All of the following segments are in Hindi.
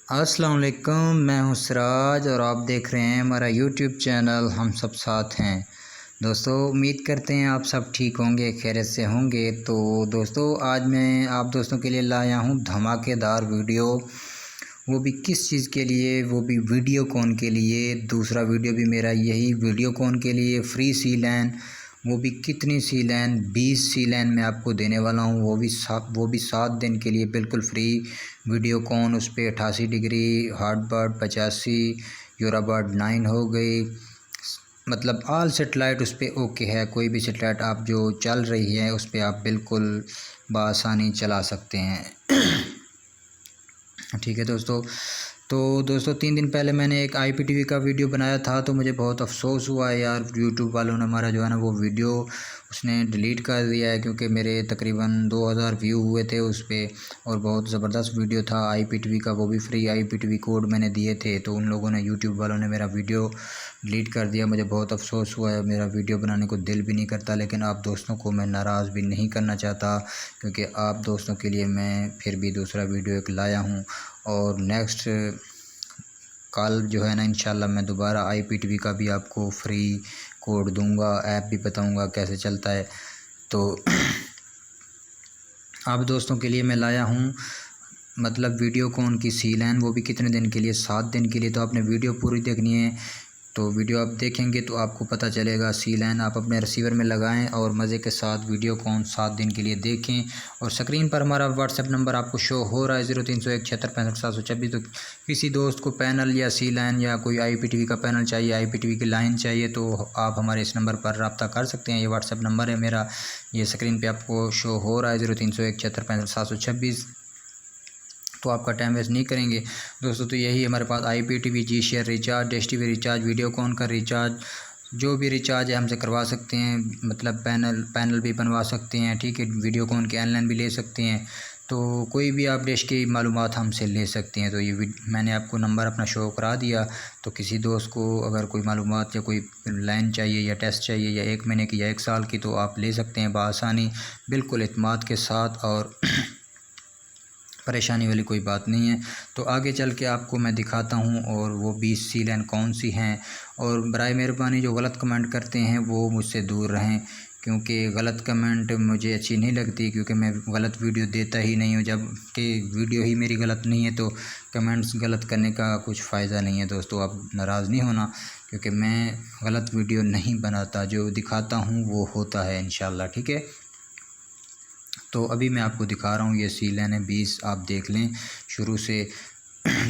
अस्सलाम वालेकुम, मैं हूं सिराज और आप देख रहे हैं हमारा यूट्यूब चैनल हम सब साथ हैं। दोस्तों उम्मीद करते हैं आप सब ठीक होंगे, खैरियत से होंगे। तो दोस्तों आज मैं आप दोस्तों के लिए लाया हूं धमाकेदार वीडियो, वो भी किस चीज़ के लिए, वो भी वीडियोकॉन के लिए। दूसरा वीडियो भी मेरा यही वीडियोकॉन के लिए, फ्री सी लैन, वो भी कितनी सी लैन, 20 सी लैन मैं आपको देने वाला हूँ, वो भी 7 दिन के लिए बिल्कुल फ्री। वीडियोकॉन उस पर 88 डिग्री, हार्डबर्ड 85, यूराबर्ड 9 हो गई, मतलब ऑल सेटेलाइट उस पर ओके है। कोई भी सेटेलाइट आप जो चल रही है उस पर आप बिल्कुल बआसानी चला सकते हैं। ठीक है दोस्तों। तो दोस्तों 3 दिन पहले मैंने एक IPTV का वीडियो बनाया था, तो मुझे बहुत अफसोस हुआ है यार, यूट्यूब वालों ने हमारा जो है ना वो वीडियो उसने डिलीट कर दिया है, क्योंकि मेरे तकरीबन 2000 व्यू हुए थे उस पर और बहुत ज़बरदस्त वीडियो था IPTV का, वो भी फ्री IPTV कोड मैंने दिए थे। तो उन लोगों ने, यूट्यूब वालों ने मेरा वीडियो डिलीट कर दिया। मुझे बहुत अफसोस हुआ है, मेरा वीडियो बनाने को दिल भी नहीं करता, लेकिन आप दोस्तों को मैं नाराज़ भी नहीं करना चाहता, क्योंकि आप दोस्तों के लिए मैं फिर भी दूसरा वीडियो एक लाया हूँ। और नेक्स्ट कल जो है ना इंशाल्लाह मैं दोबारा IPTV का भी आपको फ्री कोड दूंगा, ऐप भी बताऊंगा कैसे चलता है। तो आप दोस्तों के लिए मैं लाया हूँ मतलब वीडियोकॉन की सी लैन, वो भी कितने दिन के लिए, 7 दिन के लिए। तो आपने वीडियो पूरी देखनी है, तो वीडियो आप देखेंगे तो आपको पता चलेगा। सी लैन आप अपने रिसीवर में लगाएं और मज़े के साथ वीडियोकॉन 7 दिन के लिए देखें। और स्क्रीन पर हमारा WhatsApp नंबर आपको शो हो रहा है 0301 76 65 726। तो किसी दोस्त को पैनल या सी लैन या कोई IPTV का पैनल चाहिए, IPTV की लाइन चाहिए, तो आप हमारे इस नंबर पर रब्ता कर सकते हैं। ये WhatsApp नंबर है मेरा, ये स्क्रीन पर आपको शो हो रहा है 0301 76 65 726। तो आपका टाइम वेस्ट नहीं करेंगे दोस्तों। तो यही हमारे पास IPTV, जी share recharge, dish TV recharge, Videocon का रिचार्ज, जो भी रिचार्ज है हमसे करवा सकते हैं। मतलब पैनल भी बनवा सकते हैं, ठीक है। वीडियोकॉन के ऑनलाइन भी ले सकते हैं, तो कोई भी आप डिश की मालूमात हमसे ले सकते हैं। तो ये मैंने आपको नंबर अपना शो करा दिया, तो किसी दोस्त को अगर कोई मालूमात या कोई लाइन चाहिए या टेस्ट चाहिए या 1 महीने की या 1 साल की, तो आप ले सकते हैं बआसानी, बिल्कुल इत्मीनान के साथ, और परेशानी वाली कोई बात नहीं है। तो आगे चल के आपको मैं दिखाता हूँ और वो 20 सी लैन कौन सी हैं। और बराए मेहरबानी जो गलत कमेंट करते हैं वो मुझसे दूर रहें, क्योंकि गलत कमेंट मुझे अच्छी नहीं लगती, क्योंकि मैं गलत वीडियो देता ही नहीं हूँ। जब कि वीडियो ही मेरी गलत नहीं है तो कमेंट्स गलत करने का कुछ फ़ायदा नहीं है। दोस्तों आप नाराज़ नहीं होना, क्योंकि मैं गलत वीडियो नहीं बनाता, जो दिखाता हूँ वो होता है इंशाल्लाह, ठीक है। तो अभी मैं आपको दिखा रहा हूँ, ये सी लैन है 20, आप देख लें शुरू से।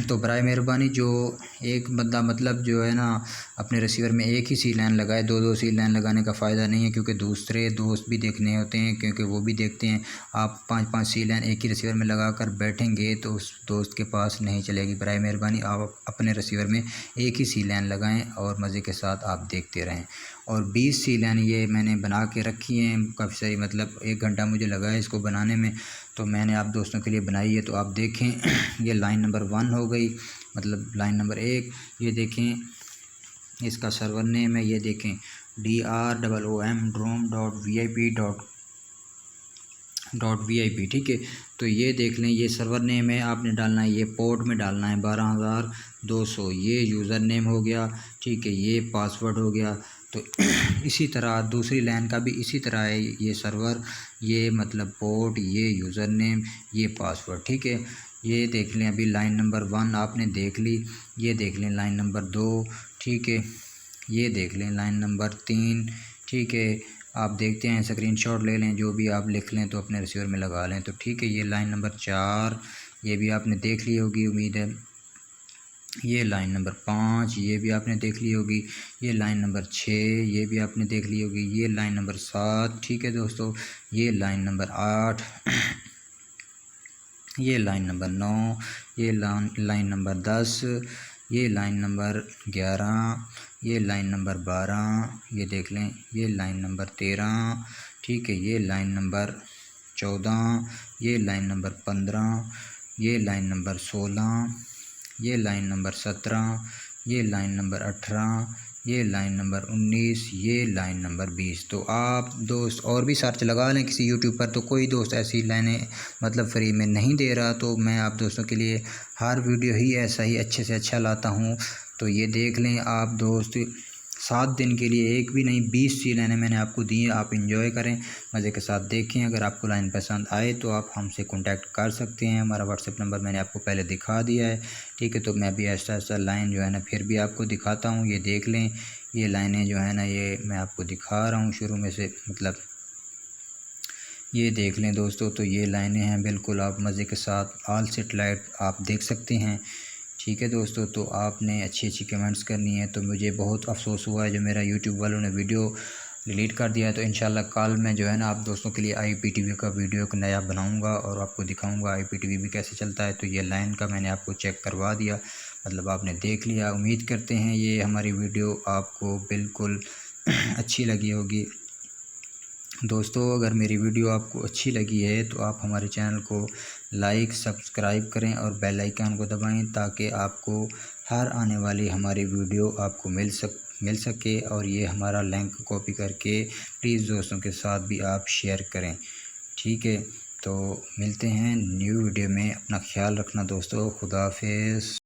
तो बराए मेहरबानी जो एक बंदा मतलब जो है ना अपने रिसीवर में एक ही सी लैन लगाए, 2-2 सी लैन लगाने का फ़ायदा नहीं है, क्योंकि दूसरे दोस्त भी देखने होते हैं, क्योंकि वो भी देखते हैं। आप 5-5 सी लैन एक ही रिसीवर में लगा कर बैठेंगे तो उस दोस्त के पास नहीं चलेगी। बराए मेहरबानी आप अपने रिसीवर में एक ही सी लैन लगाएँ और मज़े के साथ आप देखते रहें। और 20 सी लैन ये मैंने बना के रखी हैं काफ़ी सारी, मतलब 1 घंटा मुझे लगा है इसको बनाने में, तो मैंने आप दोस्तों के लिए बनाई है। तो आप देखें ये लाइन नंबर 1 हो गई, मतलब लाइन नंबर 1, ये देखें इसका सर्वर नेम है, ये देखें DROOM.VIP, ठीक है। तो ये देख लें, ये सर्वर नेम है, आपने डालना है, ये पोर्ट में डालना है 12200, ये यूज़र नेम हो गया, ठीक है, ये पासवर्ड हो गया। तो इसी तरह दूसरी लाइन का भी इसी तरह है, ये सर्वर, ये मतलब पोर्ट, ये यूज़र नेम, ये पासवर्ड, ठीक है। ये देख लें अभी लाइन नंबर 1 आपने देख ली, ये देख लें लाइन नंबर 2, ठीक है, ये देख लें लाइन नंबर 3, ठीक है। आप देखते हैं, स्क्रीनशॉट ले लें, जो भी आप लिख लें तो अपने रिसीवर में लगा लें, तो ठीक है। ये लाइन नंबर 4, ये भी आपने देख ली होगी उम्मीद है। ये लाइन नंबर 5, ये भी आपने देख ली होगी। ये लाइन नंबर 6, ये भी आपने देख ली होगी। ये लाइन नंबर 7, ठीक है दोस्तों। ये लाइन नंबर 8, ये लाइन नंबर 9, ये लाइन नंबर 10, ये लाइन नंबर 11, ये लाइन नंबर 12, ये देख लें, ये लाइन नंबर 13, ठीक है। ये लाइन नंबर 14, ये लाइन नंबर 15, ये लाइन नंबर 16, ये लाइन नंबर 17, ये लाइन नंबर 18, ये लाइन नंबर 19, ये लाइन नंबर 20। तो आप दोस्त और भी सर्च लगा लें किसी यूट्यूब पर, तो कोई दोस्त ऐसी लाइनें मतलब फ्री में नहीं दे रहा, तो मैं आप दोस्तों के लिए हर वीडियो ही ऐसा ही अच्छे से अच्छा लाता हूँ। तो ये देख लें आप दोस्त, 7 दिन के लिए एक भी नहीं 20 सी लाइनें मैंने आपको दी हैं। आप इंजॉय करें, मज़े के साथ देखें। अगर आपको लाइन पसंद आए तो आप हमसे कॉन्टैक्ट कर सकते हैं। हमारा व्हाट्सएप नंबर मैंने आपको पहले दिखा दिया है, ठीक है। तो मैं भी ऐसा ऐसा लाइन जो है ना फिर भी आपको दिखाता हूँ। ये देख लें, ये लाइनें जो है ना ये मैं आपको दिखा रहा हूँ शुरू में से, मतलब ये देख लें दोस्तों। तो ये लाइनें हैं बिल्कुल, आप मज़े के साथ ऑल सेटेलाइट आप देख सकते हैं, ठीक है दोस्तों। तो आपने अच्छी अच्छी कमेंट्स करनी है। तो मुझे बहुत अफसोस हुआ है जो मेरा यूट्यूब वालों ने वीडियो डिलीट कर दिया है। तो इंशाल्लाह कल मैं जो है ना आप दोस्तों के लिए IPTV का वीडियो एक नया बनाऊंगा और आपको दिखाऊंगा IPTV भी कैसे चलता है। तो ये लाइन का मैंने आपको चेक करवा दिया, मतलब आपने देख लिया। उम्मीद करते हैं ये हमारी वीडियो आपको बिल्कुल अच्छी लगी होगी। दोस्तों अगर मेरी वीडियो आपको अच्छी लगी है तो आप हमारे चैनल को लाइक सब्सक्राइब करें और बेल आइकन को दबाएं, ताकि आपको हर आने वाली हमारी वीडियो आपको मिल सके। और ये हमारा लिंक कॉपी करके प्लीज़ दोस्तों के साथ भी आप शेयर करें, ठीक है। तो मिलते हैं न्यू वीडियो में, अपना ख्याल रखना दोस्तों, खुदा हाफिज़।